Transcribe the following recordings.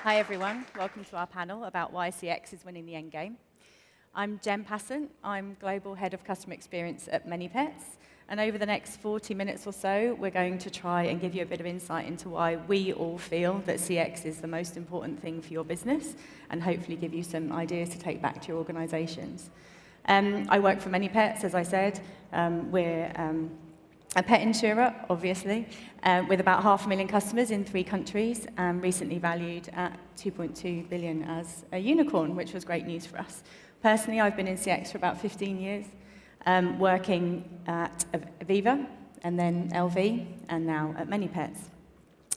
Hi everyone, welcome to our panel about why CX is winning the end game. I'm Jem Passant, I'm Global Head of Customer Experience at Many Pets, and over the next 40 minutes or so, we're going to try and give you a bit of insight into why we all feel that CX is the most important thing for your business, and hopefully give you some ideas to take back to your organizations. I work for Many Pets, as I said. We're a pet insurer, obviously, with about 500,000 customers in 3 countries, recently valued at 2.2 billion as a unicorn, which was great news for us. Personally, I've been in CX for about 15 years, working at Aviva, and then LV, and now at Many Pets.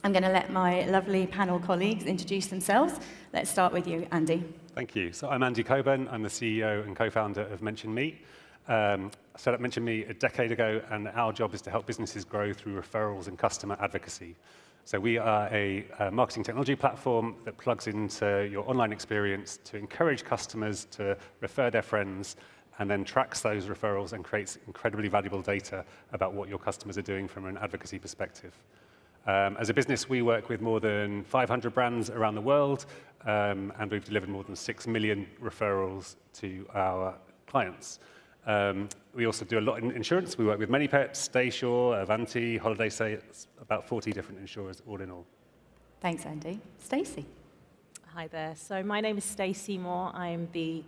I'm going to let my lovely panel colleagues introduce themselves. Let's start with you, Andy. Thank you. So I'm Andy Cockburn. I'm the CEO and co-founder of Mention Me. I set up Mention Me a decade ago, and our job is to help businesses grow through referrals and customer advocacy. So we are a marketing technology platform that plugs into your online experience to encourage customers to refer their friends, and then tracks those referrals and creates incredibly valuable data about what your customers are doing from an advocacy perspective. As a business, we work with more than 500 brands around the world, and we've delivered more than 6 million referrals to our clients. We also do a lot in insurance. We work with Many Pets, Staysure, Avanti, Holiday Sales, about 40 different insurers all in all. Thanks, Andy. Stacey. Hi there. So my name is Stacy Moore. I'm the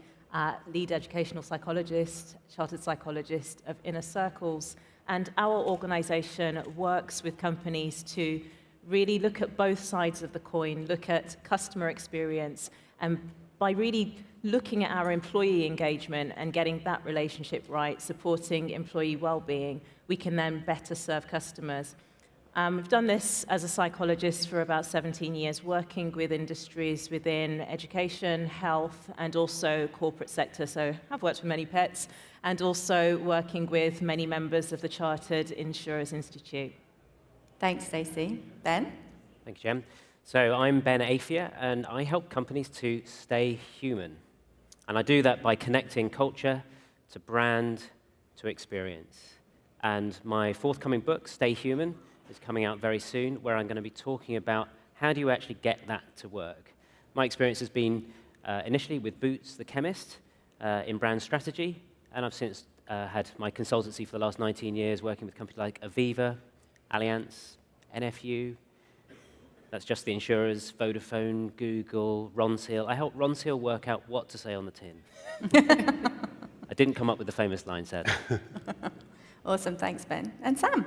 lead educational psychologist, chartered psychologist of Inner Circles. And our organization works with companies to really look at both sides of the coin, look at customer experience, and by really looking at our employee engagement and getting that relationship right, supporting employee well-being, we can then better serve customers. We've done this as a psychologist for about 17 years, working with industries within education, health, and also corporate sector. So I've worked with Many Pets, and also working with many members of the Chartered Insurers Institute. Thanks, Stacey. Ben? Thank you, Jem. So I'm Ben Afia, and I help companies to stay human. And I do that by connecting culture to brand to experience. And my forthcoming book, Stay Human, is coming out very soon, where I'm going to be talking about how do you actually get that to work. My experience has been initially with Boots the Chemist in brand strategy, and I've since had my consultancy for the last 19 years working with companies like Aviva, Allianz, NFU. That's just the insurers, Vodafone, Google, Ronseal. I helped Ronseal work out what to say on the tin. I didn't come up with the famous line, sadly. Awesome, thanks, Ben. And Sam?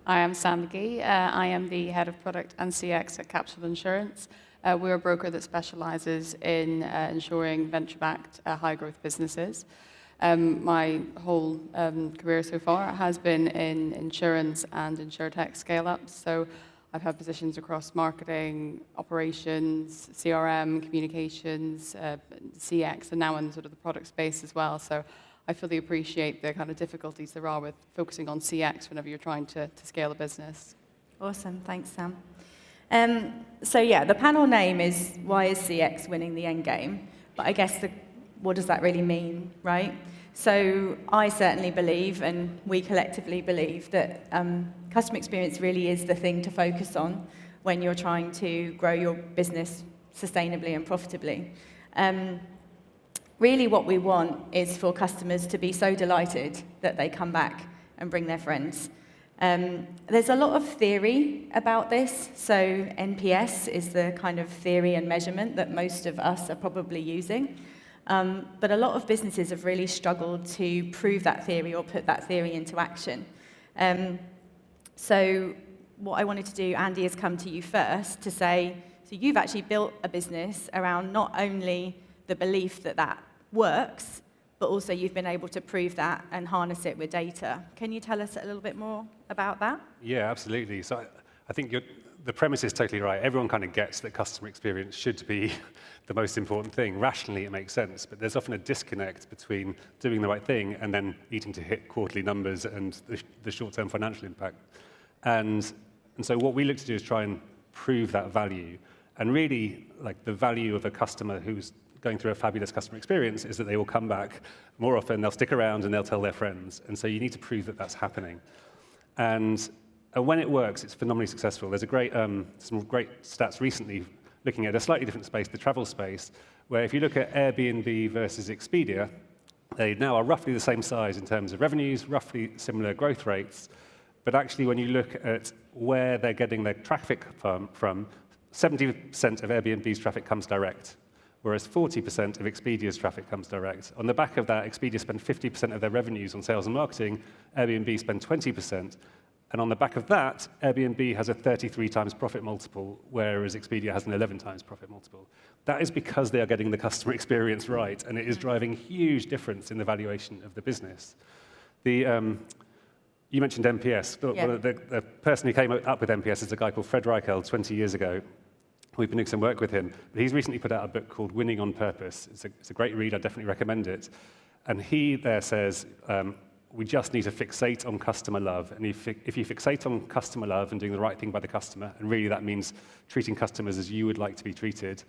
I am Sam Magee. I am the head of product and CX at Capsule Insurance. We're a broker that specializes in insuring venture-backed high-growth businesses. My whole career so far has been in insurance and Insurtech scale-ups. So I've had positions across marketing, operations, CRM, communications, CX, and now in sort of the product space as well. So I fully appreciate the kind of difficulties there are with focusing on CX whenever you're trying to scale a business. Awesome, thanks, Sam. So yeah, the panel name is Why is CX winning the end game? But I guess what does that really mean, right? So I certainly believe, and we collectively believe, that customer experience really is the thing to focus on when you're trying to grow your business sustainably and profitably. Really what we want is for customers to be so delighted that they come back and bring their friends. There's a lot of theory about this. So NPS is the kind of theory and measurement that most of us are probably using. But a lot of businesses have really struggled to prove that theory or put that theory into action. So what I wanted to do, Andy, is come to you first to say, so you've actually built a business around not only the belief that that works, but also you've been able to prove that and harness it with data. Can you tell us a little bit more about that? Yeah, absolutely. So I think the premise is totally right. Everyone kind of gets that customer experience should be the most important thing. Rationally, it makes sense, but there's often a disconnect between doing the right thing and then needing to hit quarterly numbers and the short-term financial impact. And so what we look to do is try and prove that value. And really, like, the value of a customer who's going through a fabulous customer experience is that they will come back more often, they'll stick around, and they'll tell their friends. And so you need to prove that that's happening. And when it works, it's phenomenally successful. There's some great stats recently looking at a slightly different space, the travel space, where if you look at Airbnb versus Expedia, they now are roughly the same size in terms of revenues, roughly similar growth rates. But actually, when you look at where they're getting their traffic from 70% of Airbnb's traffic comes direct, whereas 40% of Expedia's traffic comes direct. On the back of that, Expedia spend 50% of their revenues on sales and marketing, Airbnb spend 20%. And on the back of that, Airbnb has a 33 times profit multiple, whereas Expedia has an 11 times profit multiple. That is because they are getting the customer experience right, and it is driving huge difference in the valuation of the business. You mentioned NPS. The person who came up with NPS is a guy called Fred Reichheld 20 years ago. We've been doing some work with him. But he's recently put out a book called Winning on Purpose. It's a great read. I definitely recommend it. And he there says, we just need to fixate on customer love. And if you fixate on customer love and doing the right thing by the customer, and really that means treating customers as you would like to be treated,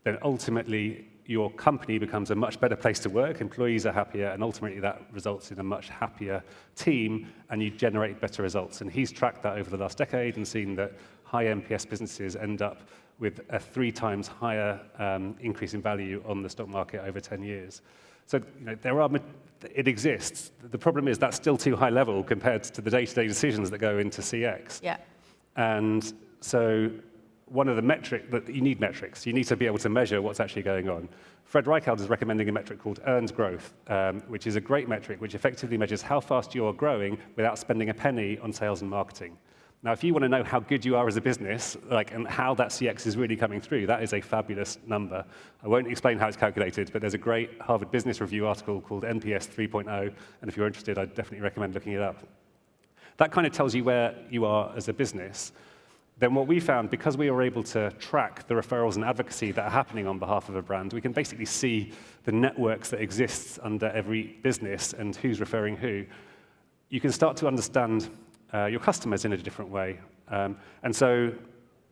then ultimately your company becomes a much better place to work, employees are happier, and ultimately that results in a much happier team, and you generate better results. And he's tracked that over the last decade and seen that high NPS businesses end up with a 3 times higher increase in value on the stock market over 10 years. So it exists. The problem is that's still too high level compared to the day-to-day decisions that go into CX. Yeah. And so one of the metrics, that you need metrics. You need to be able to measure what's actually going on. Fred Reichheld is recommending a metric called earned growth, which is a great metric which effectively measures how fast you are growing without spending a penny on sales and marketing. Now, if you want to know how good you are as a business, and how that CX is really coming through, that is a fabulous number. I won't explain how it's calculated, but there's a great Harvard Business Review article called NPS 3.0, and if you're interested, I'd definitely recommend looking it up. That kind of tells you where you are as a business. Then what we found, because we were able to track the referrals and advocacy that are happening on behalf of a brand, we can basically see the networks that exist under every business and who's referring who. You can start to understand your customers in a different way. And so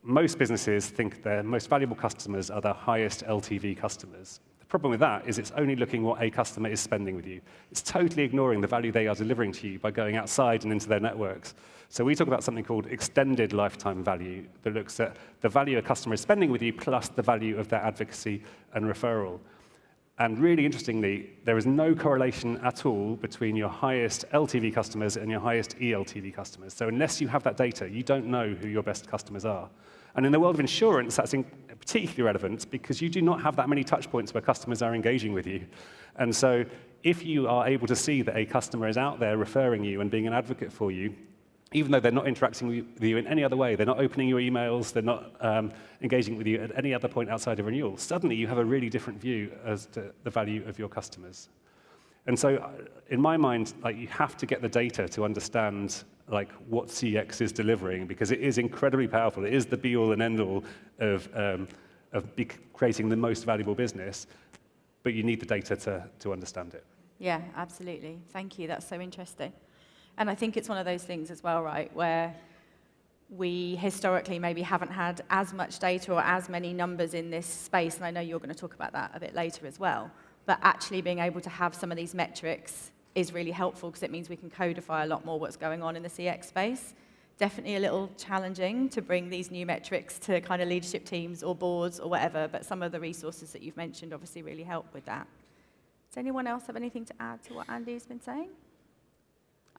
most businesses think their most valuable customers are the highest LTV customers. The problem with that is it's only looking what a customer is spending with you. It's totally ignoring the value they are delivering to you by going outside and into their networks. So we talk about something called extended lifetime value that looks at the value a customer is spending with you plus the value of their advocacy and referral. And really interestingly, there is no correlation at all between your highest LTV customers and your highest ELTV customers. So unless you have that data, you don't know who your best customers are. And in the world of insurance, that's particularly relevant because you do not have that many touch points where customers are engaging with you. And so if you are able to see that a customer is out there referring you and being an advocate for you, even though they're not interacting with you in any other way, they're not opening your emails, they're not engaging with you at any other point outside of renewal, suddenly you have a really different view as to the value of your customers. And so in my mind, you have to get the data to understand what CX is delivering, because it is incredibly powerful. It is the be-all and end-all of creating the most valuable business, but you need the data to understand it. Yeah, absolutely. Thank you. That's so interesting. And I think it's one of those things as well, right, where we historically maybe haven't had as much data or as many numbers in this space, and I know you're going to talk about that a bit later as well, but actually being able to have some of these metrics is really helpful because it means we can codify a lot more what's going on in the CX space. Definitely a little challenging to bring these new metrics to kind of leadership teams or boards or whatever, but some of the resources that you've mentioned obviously really help with that. Does anyone else have anything to add to what Andy's been saying?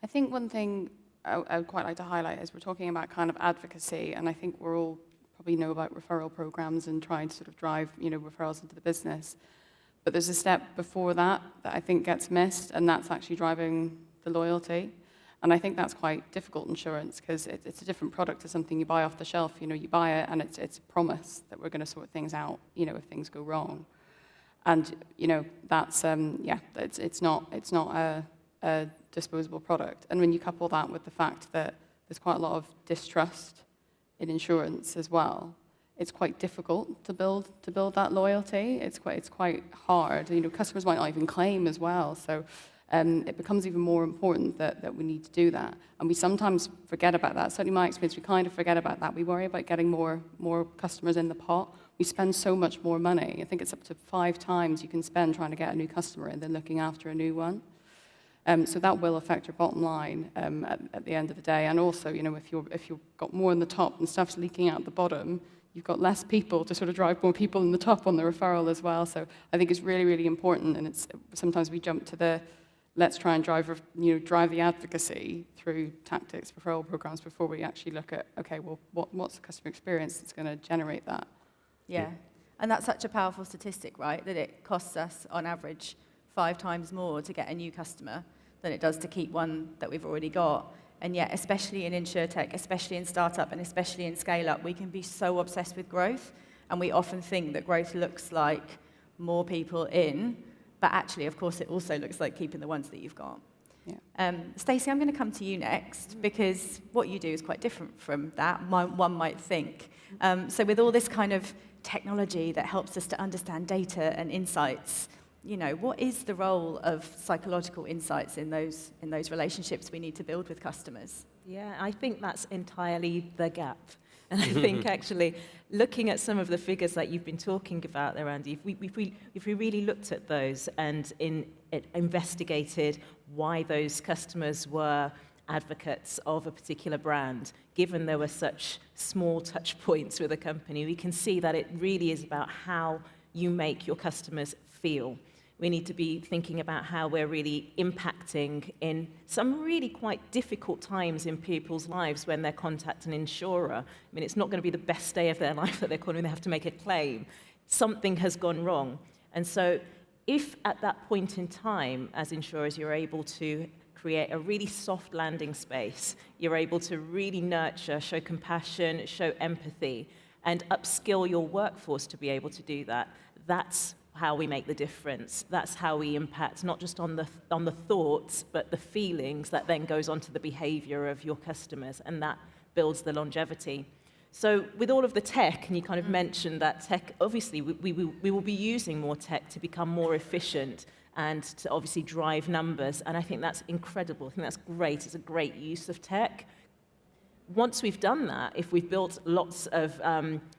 I think one thing I would quite like to highlight is we're talking about kind of advocacy, and I think we're all probably know about referral programs and trying to sort of drive, referrals into the business. But there's a step before that I think gets missed, and that's actually driving the loyalty. And I think that's quite difficult in insurance because it's a different product to something you buy off the shelf. You buy it and it's a promise that we're going to sort things out, if things go wrong. And that's it's not a disposable product. And when you couple that with the fact that there's quite a lot of distrust in insurance as well, it's quite difficult to build that loyalty. It's quite hard. Customers might not even claim as well. So it becomes even more important that we need to do that. And we sometimes forget about that. Certainly in my experience, we kind of forget about that. We worry about getting more customers in the pot. We spend so much more money. I think it's up to 5 times you can spend trying to get a new customer in than looking after a new one. So that will affect your bottom line at the end of the day. And also, if you've got more in the top and stuff's leaking out the bottom, you've got less people to sort of drive more people in the top on the referral as well. So I think it's really, really important, and it's sometimes we jump to the let's try and drive the advocacy through tactics, referral programs before we actually look at, okay, well, what's the customer experience that's going to generate that? Yeah. And that's such a powerful statistic, right? That it costs us on average 5 times more to get a new customer than it does to keep one that we've already got. And yet, especially in Insurtech, especially in startup, and especially in scale-up, we can be so obsessed with growth, and we often think that growth looks like more people in, but actually, of course, it also looks like keeping the ones that you've got. Yeah. Stacey, I'm going to come to you next, because what you do is quite different from that, one might think. So with all this kind of technology that helps us to understand data and insights, what is the role of psychological insights in those relationships we need to build with customers? Yeah, I think that's entirely the gap. And I think actually looking at some of the figures that you've been talking about there, Andy, if we really looked at those and investigated why those customers were advocates of a particular brand, given there were such small touch points with a company, we can see that it really is about how you make your customers feel. We need to be thinking about how we're really impacting in some really quite difficult times in people's lives when they're contacting an insurer. I mean, it's not going to be the best day of their life that they're calling, they have to make a claim. Something has gone wrong. And so if at that point in time, as insurers, you're able to create a really soft landing space, you're able to really nurture, show compassion, show empathy, and upskill your workforce to be able to do that, that's how we make the difference. That's how we impact not just on the thoughts, but the feelings that then goes on to the behavior of your customers, and that builds the longevity. So with all of the tech, and you kind of mentioned that tech, obviously we will be using more tech to become more efficient and to obviously drive numbers, and I think that's incredible. I think that's great. It's a great use of tech. Once we've done that, if we've built lots of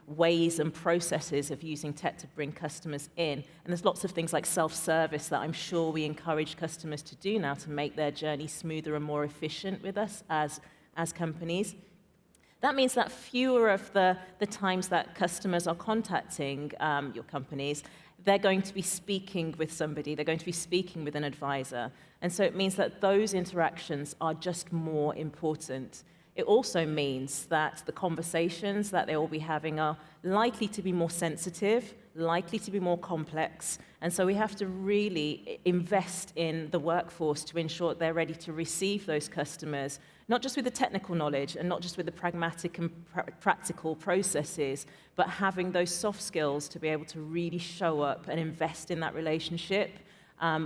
ways and processes of using tech to bring customers in, and there's lots of things like self-service that I'm sure we encourage customers to do now to make their journey smoother and more efficient with us as companies, that means that fewer of the times that customers are contacting your companies, they're going to be speaking with somebody, they're going to be speaking with an advisor. And so it means that those interactions are just more important. It also means that the conversations that they will be having are likely to be more sensitive, likely to be more complex, and so we have to really invest in the workforce to ensure that they're ready to receive those customers, not just with the technical knowledge and not just with the pragmatic and practical processes, but having those soft skills to be able to really show up and invest in that relationship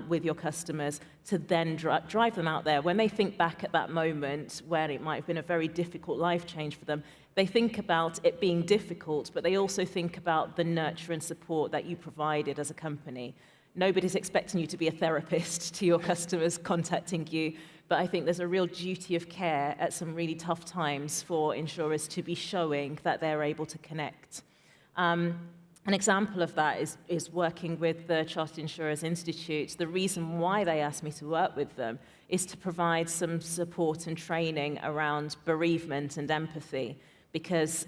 with your customers to then drive them out there. When they think back at that moment when it might have been a very difficult life change for them, they think about it being difficult, but they also think about the nurture and support that you provided as a company. Nobody's expecting you to be a therapist to your customers contacting you, but I think there's a real duty of care at some really tough times for insurers to be showing that they're able to connect. An example of that is working with the Chartered Insurers Institute. The reason why they asked me to work with them is to provide some support and training around bereavement and empathy, because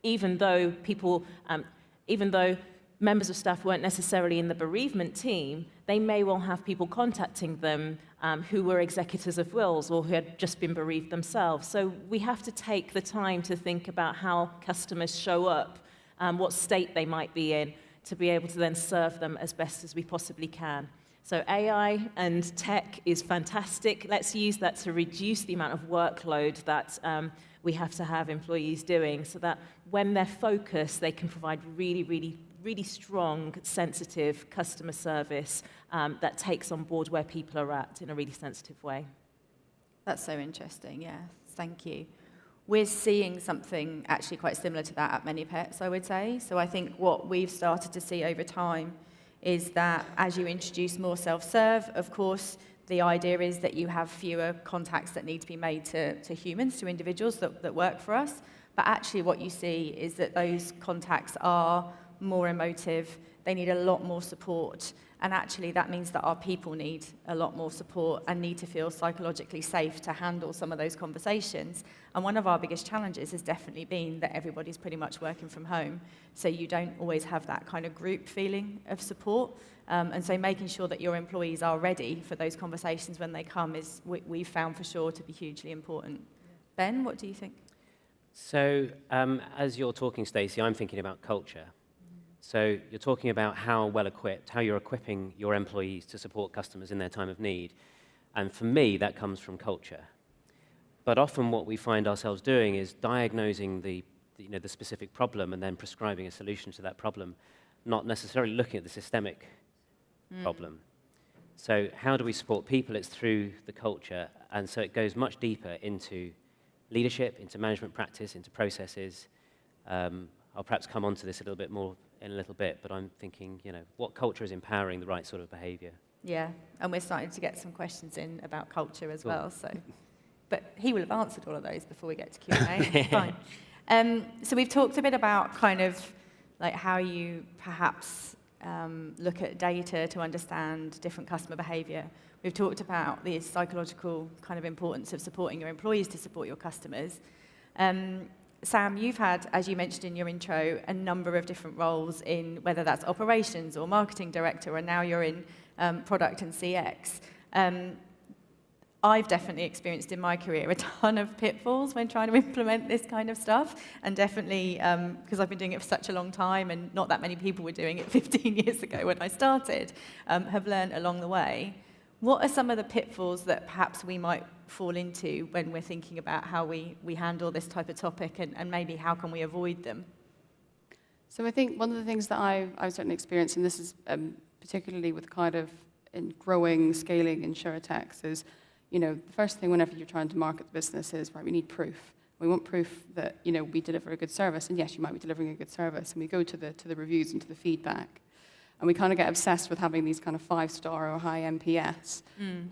even though members of staff weren't necessarily in the bereavement team, they may well have people contacting them who were executors of wills or who had just been bereaved themselves. So we have to take the time to think about how customers show up, what state they might be in, to be able to then serve them as best as we possibly can. So AI and tech is fantastic. Let's use that to reduce the amount of workload that we have to have employees doing, so that when they're focused, they can provide really, really, really strong, sensitive customer service that takes on board where people are at in a really sensitive way. That's so interesting, yeah. Thank you. We're seeing something actually quite similar to that at many pets, I would say. So I think what we've started to see over time is that as you introduce more self-serve, of course, the idea is that you have fewer contacts that need to be made to humans, to individuals that work for us. But actually what you see is that those contacts are more emotive, they need a lot more support. And actually, that means that our people need a lot more support and need to feel psychologically safe to handle some of those conversations. And one of our biggest challenges has definitely been that everybody's pretty much working from home. So you don't always have that kind of group feeling of support. And so making sure that your employees are ready for those conversations when they come is, we've found for sure, to be hugely important. Ben, what do you think? So as you're talking, Stacey, I'm thinking about culture. So you're talking about how well equipped, how you're equipping your employees to support customers in their time of need. And for me, that comes from culture. But often what we find ourselves doing is diagnosing the specific problem and then prescribing a solution to that problem, not necessarily looking at the systemic problem. So how do we support people? It's through the culture. And so it goes much deeper into leadership, into management practice, into processes. I'll perhaps come on to this a little bit more in a little bit, but I'm thinking, what culture is empowering the right sort of behavior? Yeah, and we're starting to get some questions in about culture as well. So, but he will have answered all of those before we get to Q&A. Fine. So we've talked a bit about kind of like how you perhaps look at data to understand different customer behavior. We've talked about the psychological kind of importance of supporting your employees to support your customers. Sam, you've had, as you mentioned in your intro, a number of different roles in whether that's operations or marketing director, and now you're in product and CX. I've definitely experienced in my career a ton of pitfalls when trying to implement this kind of stuff, and definitely, because I've been doing it for such a long time and not that many people were doing it 15 years ago when I started, have learned along the way. What are some of the pitfalls that perhaps we might fall into when we're thinking about how we handle this type of topic, and maybe how can we avoid them? So I think one of the things that I've certainly experienced, and this is particularly with kind of in growing, scaling Insurtech, is, the first thing whenever you're trying to market the business is, right, we need proof. We want proof that, we deliver a good service, and yes, you might be delivering a good service, and we go to the reviews and to the feedback. And we kind of get obsessed with having these kind of 5-star or high NPS.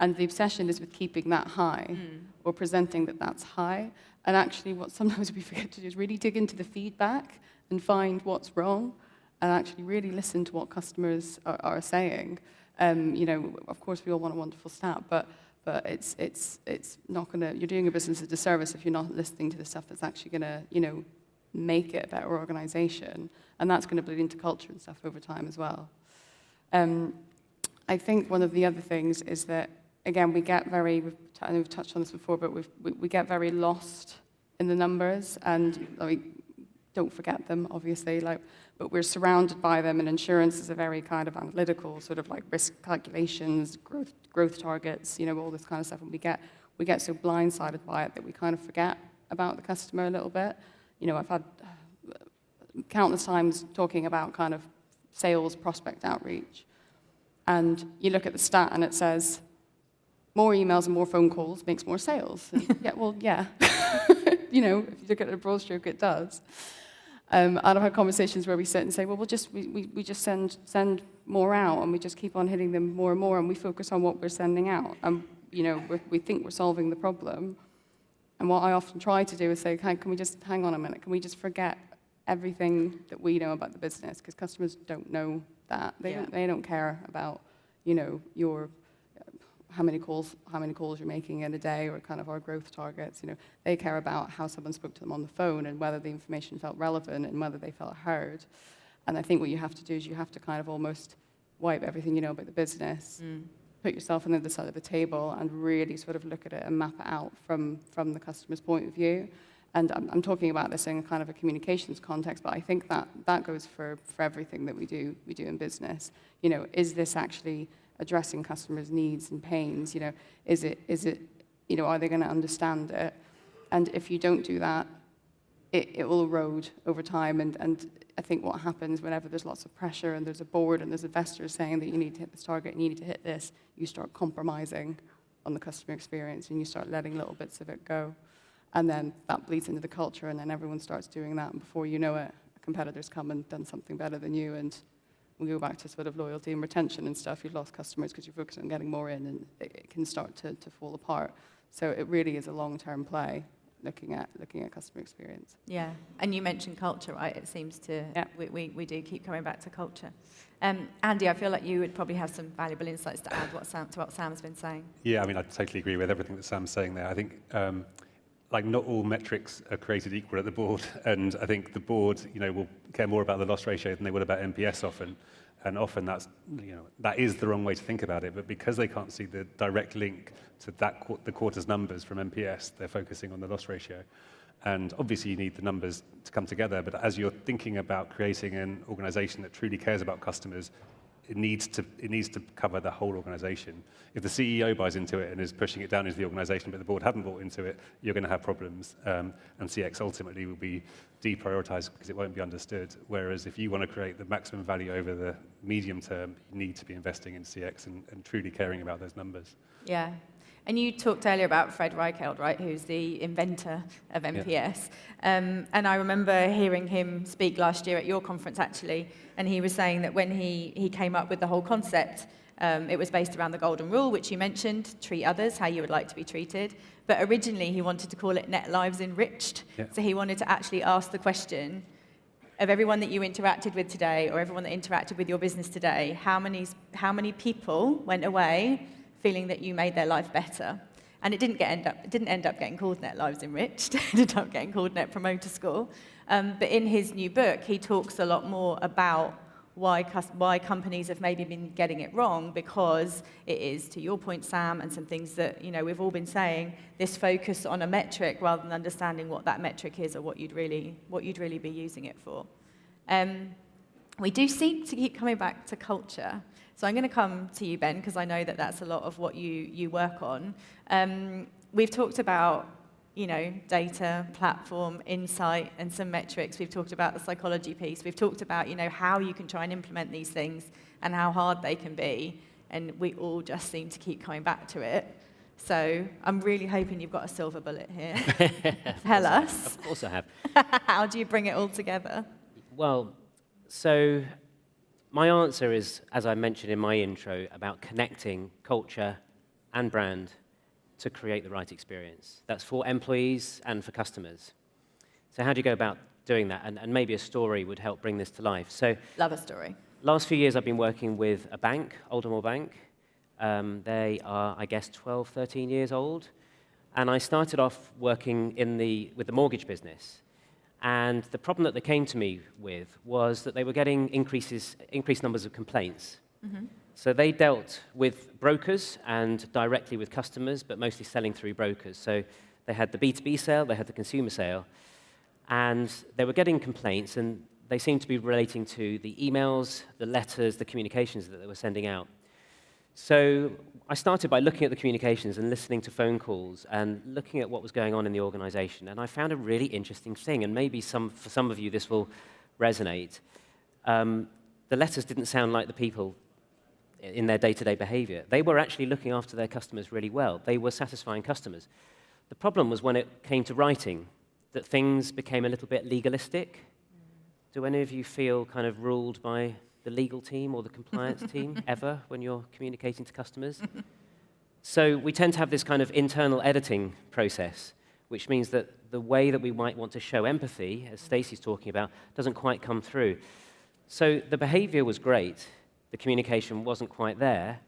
And the obsession is with keeping that high or presenting that that's high. And actually what sometimes we forget to do is really dig into the feedback and find what's wrong and actually really listen to what customers are saying. Of course, we all want a wonderful stat, but it's not going to, you're doing a business a disservice if you're not listening to the stuff that's actually going to, make it a better organization. And that's going to bleed into culture and stuff over time as well. I think one of the other things is that, again, we get very, I know we've touched on this before, but we get very lost in the numbers, and don't forget them, obviously, but we're surrounded by them, and insurance is a very kind of analytical, sort of like risk calculations, growth targets, all this kind of stuff, and we get so blindsided by it that we kind of forget about the customer a little bit. I've had countless times talking about kind of sales prospect outreach, and you look at the stat and it says more emails and more phone calls makes more sales. And yeah. If you look at it a broad stroke, it does. And I've had conversations where we sit and say, well, we just send more out, and we just keep on hitting them more and more, and we focus on what we're sending out, and we think we're solving the problem. And what I often try to do is say, can we just hang on a minute? Can we just forget everything that we know about the business? Because customers don't know that. They don't care about, your how many calls you're making in a day, or kind of our growth targets. They care about how someone spoke to them on the phone and whether the information felt relevant and whether they felt heard. And I think what you have to do is you have to kind of almost wipe everything you know about the business. Put yourself on the other side of the table and really sort of look at it and map it out from the customer's point of view. And I'm talking about this in kind of a communications context, but I think that goes for everything that we do in business. Is this actually addressing customers' needs and pains? Is it are they going to understand it? And if you don't do that, it will erode over time. And I think what happens whenever there's lots of pressure and there's a board and there's investors saying that you need to hit this target and you need to hit this, you start compromising on the customer experience and you start letting little bits of it go. And then that bleeds into the culture, and then everyone starts doing that. And before you know it, competitors come and done something better than you. And we go back to sort of loyalty and retention and stuff. You've lost customers because you're focused on getting more in, and it can start to fall apart. So it really is a long-term play. looking at customer experience. Yeah, and you mentioned culture, right? It seems to, Yeah. we do keep coming back to culture. Andy, I feel like you would probably have some valuable insights to add to what Sam's been saying. Yeah, I mean, I totally agree with everything that Sam's saying there. I think, like, not all metrics are created equal at the board, and I think the board, will care more about the loss ratio than they would about NPS often, and often that's, that is the wrong way to think about it. But because they can't see the direct link to the quarter's numbers from NPS, they're focusing on the loss ratio. And obviously, you need the numbers to come together. But as you're thinking about creating an organisation that truly cares about customers, it needs to cover the whole organisation. If the CEO buys into it and is pushing it down into the organisation, but the board haven't bought into it, you're going to have problems. And CX ultimately will be deprioritised because it won't be understood. Whereas if you want to create the maximum value over the medium term, you need to be investing in CX and truly caring about those numbers. Yeah. And you talked earlier about Fred Reichheld, right, who's the inventor of NPS. Yeah. And I remember hearing him speak last year at your conference, actually, and he was saying that when he came up with the whole concept, it was based around the golden rule, which you mentioned, treat others how you would like to be treated. But originally, he wanted to call it net lives enriched. Yeah. So he wanted to actually ask the question, of everyone that you interacted with today, or everyone that interacted with your business today, how many people went away feeling that you made their life better? And it didn't end up getting called Net Lives Enriched. It ended up getting called Net Promoter Score. But in his new book, he talks a lot more about why companies have maybe been getting it wrong, because it is, to your point, Sam, and some things that we've all been saying, this focus on a metric rather than understanding what that metric is or what you'd really be using it for. We do seem to keep coming back to culture. So I'm going to come to you, Ben, because I know that that's a lot of what you work on. We've talked about, data, platform, insight, and some metrics. We've talked about the psychology piece. We've talked about, how you can try and implement these things and how hard they can be. And we all just seem to keep coming back to it. So I'm really hoping you've got a silver bullet here. Tell us. Of course I have. How do you bring it all together? Well, so my answer is, as I mentioned in my intro, about connecting culture and brand to create the right experience. That's for employees and for customers. So how do you go about doing that? And maybe a story would help bring this to life. So, love a story. Last few years I've been working with a bank, Aldermore Bank. They are, I guess, 12, 13 years old. And I started off working with the mortgage business. And the problem that they came to me with was that they were getting increased numbers of complaints. Mm-hmm. So they dealt with brokers and directly with customers, but mostly selling through brokers. So they had the B2B sale, they had the consumer sale, and they were getting complaints, and they seemed to be relating to the emails, the letters, the communications that they were sending out. So I started by looking at the communications and listening to phone calls and looking at what was going on in the organization. And I found a really interesting thing, and maybe for some of you this will resonate. The letters didn't sound like the people in their day-to-day behavior. They were actually looking after their customers really well. They were satisfying customers. The problem was when it came to writing, that things became a little bit legalistic. Do any of you feel kind of ruled by the legal team or the compliance team ever when you're communicating to customers? So we tend to have this kind of internal editing process, which means that the way that we might want to show empathy, as Stacey's talking about, doesn't quite come through. So the behavior was great, the communication wasn't quite there,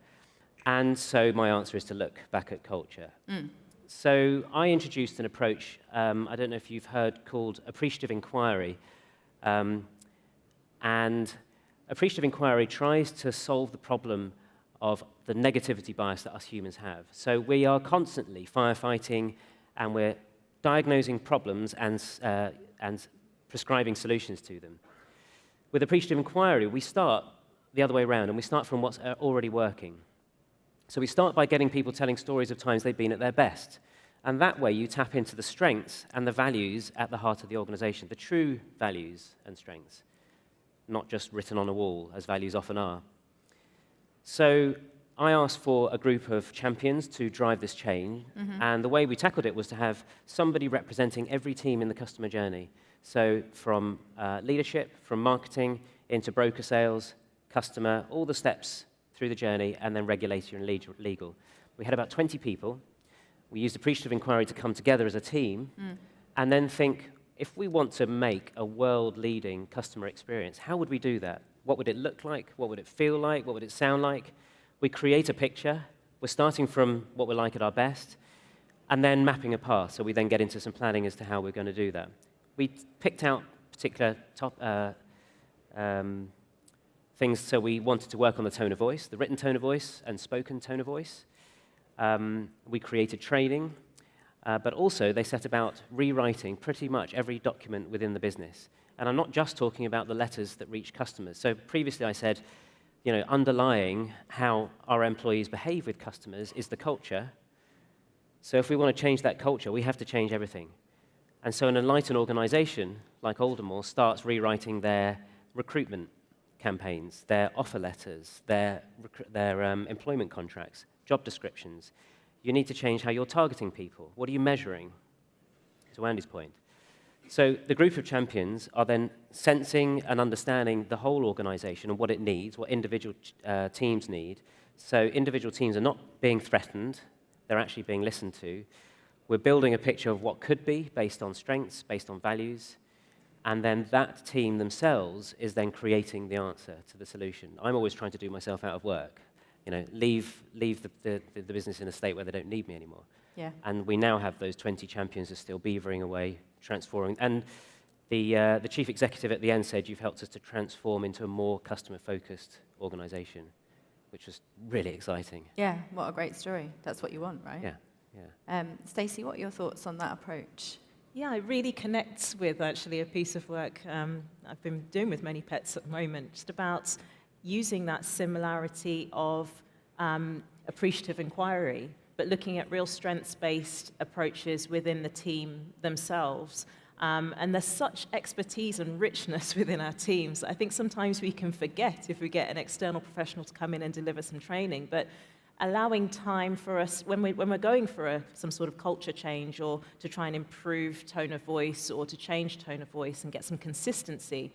and so my answer is to look back at culture. So I introduced an approach, I don't know if you've heard, called appreciative inquiry. And appreciative inquiry tries to solve the problem of the negativity bias that us humans have. So we are constantly firefighting, and we're diagnosing problems and prescribing solutions to them. With appreciative inquiry, we start the other way around, and we start from what's already working. So we start by getting people telling stories of times they've been at their best. And that way you tap into the strengths and the values at the heart of the organization, the true values and strengths, not just written on a wall, as values often are. So I asked for a group of champions to drive this change, and the way we tackled it was to have somebody representing every team in the customer journey. So from leadership, from marketing, into broker sales, customer, all the steps through the journey, and then regulatory and legal. We had about 20 people. We used appreciative inquiry to come together as a team and then think, if we want to make a world-leading customer experience, how would we do that? What would it look like? What would it feel like? What would it sound like? We create a picture. We're starting from what we're like at our best and then mapping a path. So we then get into some planning as to how we're going to do that. We picked out particular things. So we wanted to work on the tone of voice, the written tone of voice and spoken tone of voice. We created training, but also they set about rewriting pretty much every document within the business. And I'm not just talking about the letters that reach customers. So previously I said, underlying how our employees behave with customers is the culture. So if we want to change that culture, we have to change everything. And so an enlightened organization like Aldermore starts rewriting their recruitment campaigns, their offer letters, their employment contracts, job descriptions. You need to change how you're targeting people. What are you measuring? To Andy's point. So the group of champions are then sensing and understanding the whole organization and what it needs, what individual teams need. So individual teams are not being threatened. They're actually being listened to. We're building a picture of what could be based on strengths, based on values. And then that team themselves is then creating the answer to the solution. I'm always trying to do myself out of work. Leave the business in a state where they don't need me anymore. Yeah. And we now have those 20 champions are still beavering away, transforming. And the chief executive at the end said, you've helped us to transform into a more customer-focused organization, which was really exciting. Yeah, what a great story. That's what you want, right? Yeah. Stacey, what are your thoughts on that approach? Yeah, it really connects with actually a piece of work I've been doing with many pets at the moment, just about using that similarity of appreciative inquiry, but looking at real strengths-based approaches within the team themselves. And there's such expertise and richness within our teams. I think sometimes we can forget if we get an external professional to come in and deliver some training, but allowing time for us, when we're going for some sort of culture change or to try and improve tone of voice or to change tone of voice and get some consistency,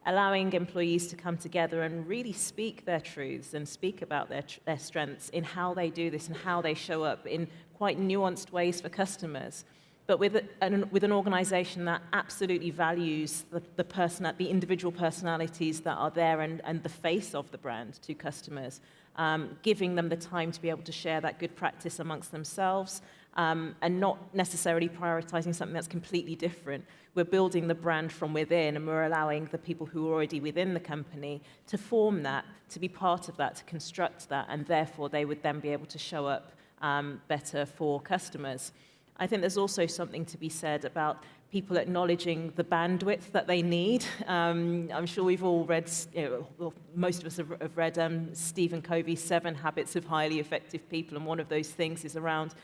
allowing employees to come together and really speak their truths and speak about their strengths in how they do this and how they show up in quite nuanced ways for customers. But with an organization that absolutely values the individual personalities that are there and the face of the brand to customers, giving them the time to be able to share that good practice amongst themselves, and not necessarily prioritizing something that's completely different. We're building the brand from within, and we're allowing the people who are already within the company to form that, to be part of that, to construct that, and therefore they would then be able to show up better for customers. I think there's also something to be said about people acknowledging the bandwidth that they need. I'm sure we've all read, most of us have read Stephen Covey's 7 Habits of Highly Effective People, and one of those things is around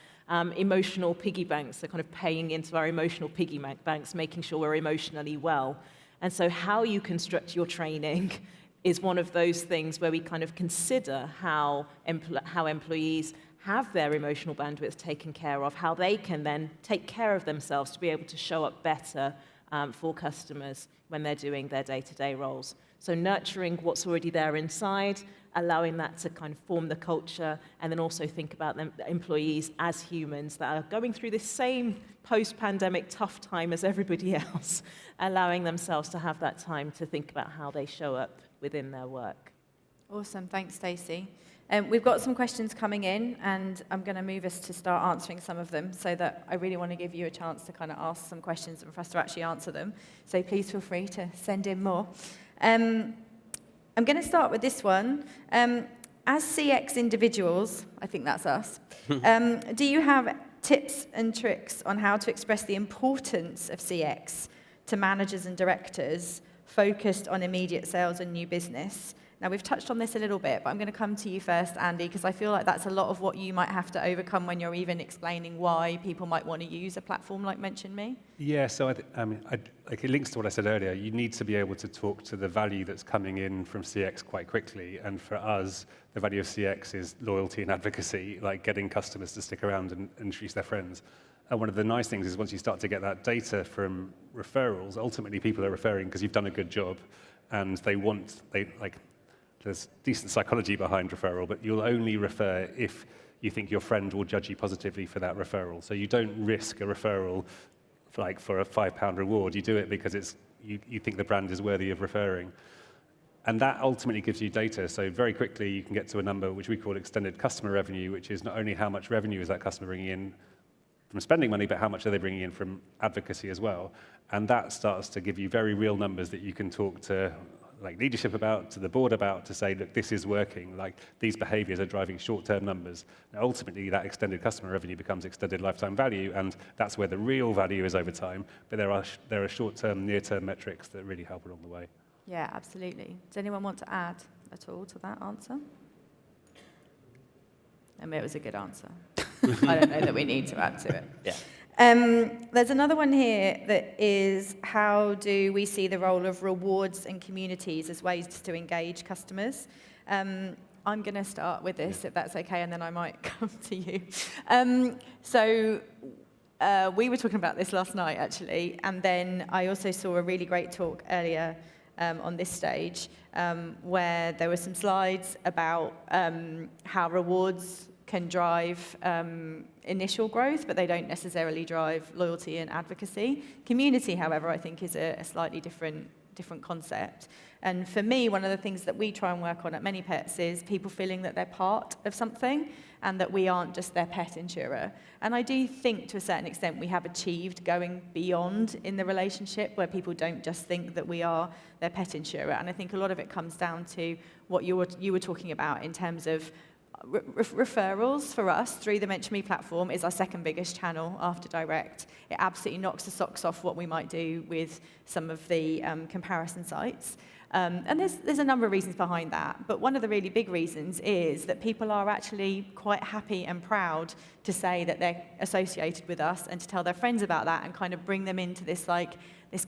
emotional piggy banks, so kind of paying into our emotional piggy banks, making sure we're emotionally well. And so how you construct your training is one of those things where we kind of consider how employees have their emotional bandwidth taken care of, how they can then take care of themselves to be able to show up better for customers when they're doing their day-to-day roles. So nurturing what's already there inside, allowing that to kind of form the culture, and then also think about them, employees as humans that are going through this same post-pandemic tough time as everybody else, allowing themselves to have that time to think about how they show up within their work. Awesome, thanks, Stacey. We've got some questions coming in, and I'm going to move us to start answering some of them, so that I really want to give you a chance to kind of ask some questions and for us to actually answer them. So please feel free to send in more. I'm going to start with this one. As CX individuals, I think that's us, do you have tips and tricks on how to express the importance of CX to managers and directors focused on immediate sales and new business? Now, we've touched on this a little bit, but I'm going to come to you first, Andy, because I feel like that's a lot of what you might have to overcome when you're even explaining why people might want to use a platform like Mention Me. Yeah, so it links to what I said earlier. You need to be able to talk to the value that's coming in from CX quite quickly. And for us, the value of CX is loyalty and advocacy, like getting customers to stick around and introduce their friends. And one of the nice things is once you start to get that data from referrals, ultimately people are referring because you've done a good job, and there's decent psychology behind referral, but you'll only refer if you think your friend will judge you positively for that referral. So you don't risk a referral for a £5 reward. You do it because you think the brand is worthy of referring. And that ultimately gives you data. So very quickly, you can get to a number which we call extended customer revenue, which is not only how much revenue is that customer bringing in from spending money, but how much are they bringing in from advocacy as well. And that starts to give you very real numbers that you can talk to leadership about, to the board about, to say, look, this is working. These behaviors are driving short-term numbers. Now, ultimately, that extended customer revenue becomes extended lifetime value, and that's where the real value is over time. But there are short-term, near-term metrics that really help along the way. Yeah, absolutely. Does anyone want to add at all to that answer? I mean, it was a good answer. I don't know that we need to add to it. Yeah. There's another one here that is, how do we see the role of rewards and communities as ways to engage customers? I'm going to start with this, if that's okay, and then I might come to you. We were talking about this last night, actually, and then I also saw a really great talk earlier on this stage, where there were some slides about how rewards can drive initial growth, but they don't necessarily drive loyalty and advocacy. Community, however, I think is a slightly different concept. And for me, one of the things that we try and work on at Many Pets is people feeling that they're part of something and that we aren't just their pet insurer. And I do think, to a certain extent, we have achieved going beyond in the relationship where people don't just think that we are their pet insurer. And I think a lot of it comes down to what you were talking about in terms of referrals for us through the Mention Me platform is our second biggest channel after direct. It absolutely knocks the socks off what we might do with some of the comparison sites. And there's a number of reasons behind that, but one of the really big reasons is that people are actually quite happy and proud to say that they're associated with us and to tell their friends about that and kind of bring them into this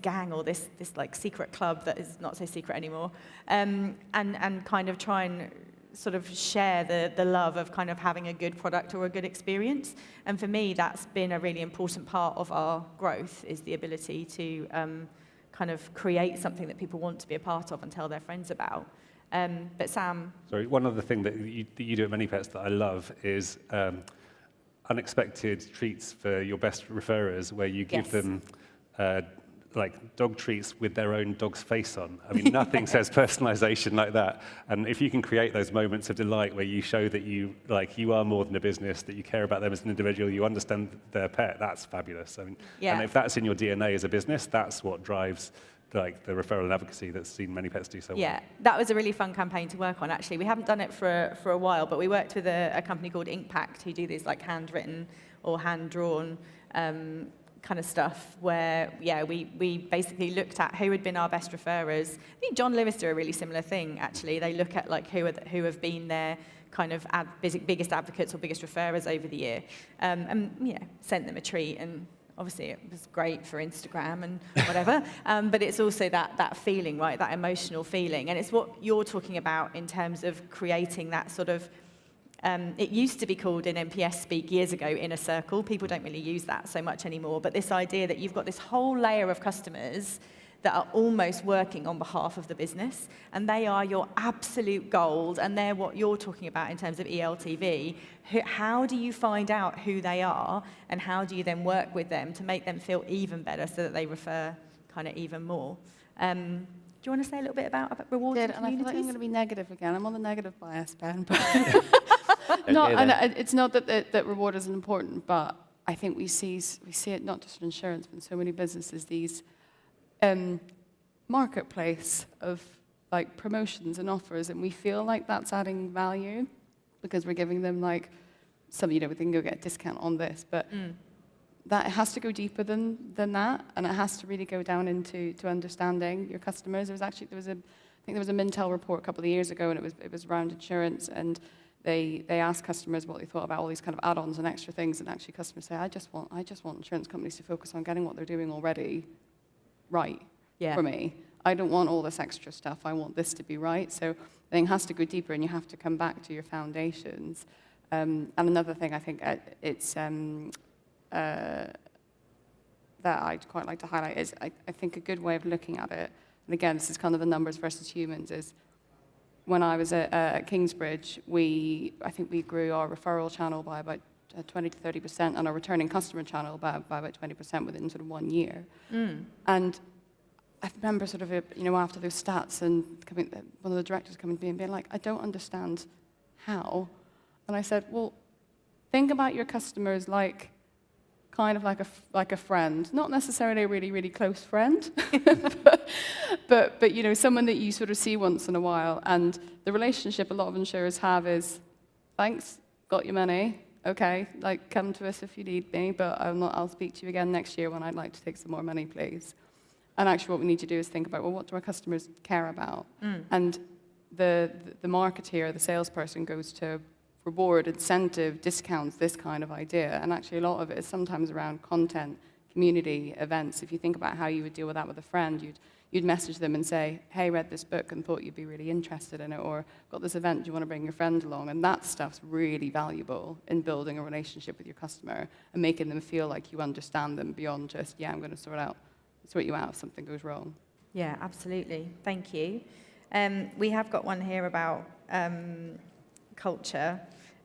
gang or this secret club that is not so secret anymore, and kind of try and sort of share the love of kind of having a good product or a good experience. And for me, that's been a really important part of our growth, is the ability to kind of create something that people want to be a part of and tell their friends about. But Sam? Sorry, one other thing that you do at Many Pets that I love is unexpected treats for your best referrers, where you give them dog treats with their own dog's face on. I mean, nothing says personalization like that. And if you can create those moments of delight where you show that you are more than a business, that you care about them as an individual, you understand their pet, that's fabulous. I mean, and if that's in your DNA as a business, that's what drives the referral and advocacy that's seen Many Pets do so well. Yeah, that was a really fun campaign to work on, actually. We haven't done it for a while, but we worked with a company called Inkpact who do these handwritten or hand-drawn kind of stuff where, we basically looked at who had been our best referrers. I think John Lewis do a really similar thing, actually. They look at who have been their kind of biggest advocates or biggest referrers over the year, and sent them a treat. And obviously it was great for Instagram and whatever, but it's also that feeling, right, that emotional feeling. And it's what you're talking about in terms of creating that sort of, it used to be called in NPS speak years ago, inner circle. People don't really use that so much anymore, but this idea that you've got this whole layer of customers that are almost working on behalf of the business, and they are your absolute gold, and they're what you're talking about in terms of ELTV. How do you find out who they are, and how do you then work with them to make them feel even better so that they refer kind of even more? Do you want to say a little bit about rewards and communities? And I feel like I'm going to be negative again. I'm on the negative bias, Ben. But it's not that reward isn't important, but I think we see it not just in insurance, but in so many businesses, these marketplace of promotions and offers, and we feel like that's adding value because we're giving them we can go get a discount on this, but that has to go deeper than that, and it has to really go down into understanding your customers. There was a Mintel report a couple of years ago, and it was around insurance, and they asked customers what they thought about all these kind of add-ons and extra things, and actually customers say, I just want insurance companies to focus on getting what they're doing already right for me. I don't want all this extra stuff. I want this to be right. So I think it has to go deeper, and you have to come back to your foundations. And another thing I think it's that I'd quite like to highlight is I think a good way of looking at it, and again, this is kind of the numbers versus humans, is when I was at Kingsbridge, I think we grew our referral channel by about 20 to 30%, and our returning customer channel by about 20% within sort of 1 year. And I remember sort of, after those stats and one of the directors coming to me and being like, I don't understand how. And I said, well, think about your customers kind of like a friend, not necessarily a really, really close friend, but someone that you sort of see once in a while. And the relationship a lot of insurers have is, thanks, got your money, okay, come to us if you need me, but I'll speak to you again next year when I'd like to take some more money, please. And actually what we need to do is think about, well, what do our customers care about? And the marketeer, the salesperson goes to reward, incentive, discounts, this kind of idea. And actually a lot of it is sometimes around content, community, events. If you think about how you would deal with that with a friend, you'd message them and say, hey, read this book and thought you'd be really interested in it, or got this event, do you want to bring your friend along? And that stuff's really valuable in building a relationship with your customer and making them feel like you understand them beyond just, yeah, I'm going to sort you out if something goes wrong. Yeah, absolutely. Thank you. We have got one here about culture.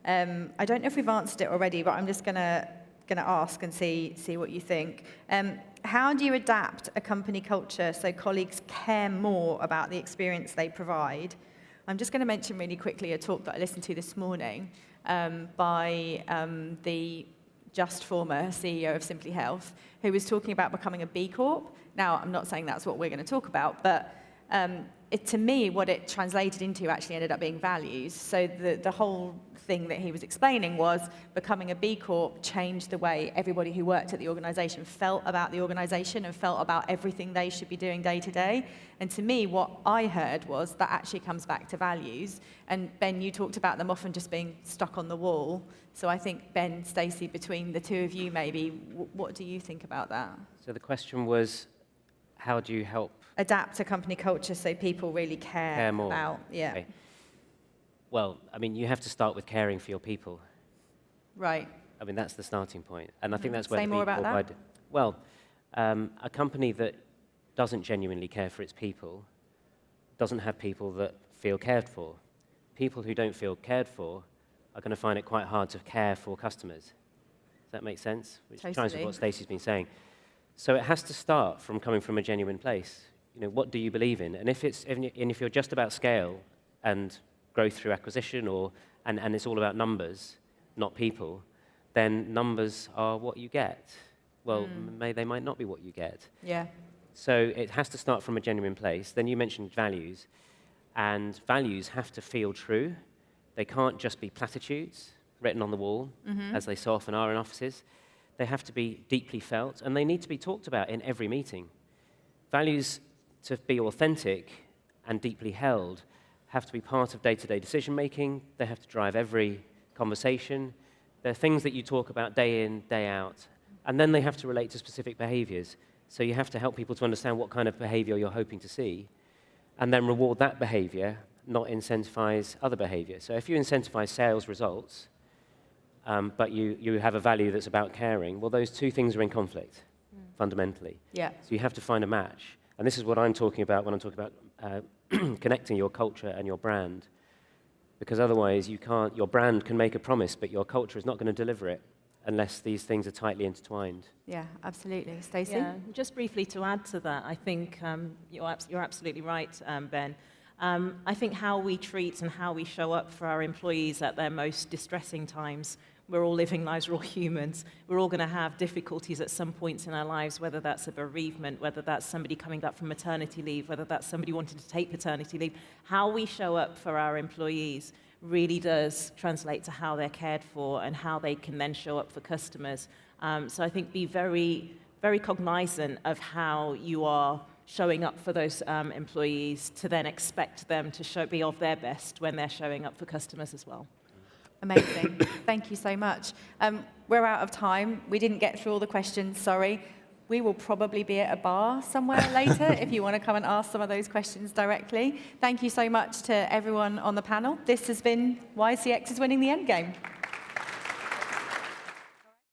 I don't know if we've answered it already, but I'm just going to ask and see what you think. How do you adapt a company culture so colleagues care more about the experience they provide? I'm just going to mention really quickly a talk that I listened to this morning by the just former CEO of Simply Health, who was talking about becoming a B Corp. Now, I'm not saying that's what we're going to talk about, but to me, what it translated into actually ended up being values. So the whole thing that he was explaining was becoming a B Corp changed the way everybody who worked at the organization felt about the organization and felt about everything they should be doing day to day. And to me, what I heard was that actually comes back to values. And Ben, you talked about them often just being stuck on the wall. So I think, Ben, Stacey, between the two of you maybe, what do you think about that? So the question was, how do you help adapt a company culture so people really care more about, yeah. Okay. Well, I mean, you have to start with caring for your people. Right. I mean, that's the starting point. And I think that's where Say more about that. Well, a company that doesn't genuinely care for its people doesn't have people that feel cared for. People who don't feel cared for are going to find it quite hard to care for customers. Does that make sense? Which chimes with what Stacey's been saying. So it has to start from coming from a genuine place. What do you believe in? And if you're just about scale and growth through acquisition, and it's all about numbers, not people, then numbers are what you get. Well, they might not be what you get. Yeah. So it has to start from a genuine place. Then you mentioned values, and values have to feel true. They can't just be platitudes written on the wall, as they so often are in offices. They have to be deeply felt, and they need to be talked about in every meeting. Values, to be authentic and deeply held, have to be part of day-to-day decision-making. They have to drive every conversation. They're things that you talk about day in, day out, and then they have to relate to specific behaviors. So you have to help people to understand what kind of behavior you're hoping to see, and then reward that behavior, not incentivize other behavior. So if you incentivize sales results, but you have a value that's about caring, well, those two things are in conflict, fundamentally. Yeah. So you have to find a match. And this is what I'm talking about when I'm talking about connecting your culture and your brand. Because otherwise, your brand can make a promise, but your culture is not going to deliver it unless these things are tightly intertwined. Yeah, absolutely. Stacey? Yeah, just briefly to add to that, I think you're absolutely right, Ben. I think how we treat and how we show up for our employees at their most distressing times, we're all living lives, we're all humans. We're all going to have difficulties at some points in our lives, whether that's a bereavement, whether that's somebody coming back from maternity leave, whether that's somebody wanting to take paternity leave. How we show up for our employees really does translate to how they're cared for and how they can then show up for customers. So I think be very, very cognizant of how you are showing up for those employees to then expect them to be of their best when they're showing up for customers as well. Amazing. Thank you so much. We're out of time. We didn't get through all the questions, sorry. We will probably be at a bar somewhere later if you want to come and ask some of those questions directly. Thank you so much to everyone on the panel. This has been Why CX is Winning the Endgame.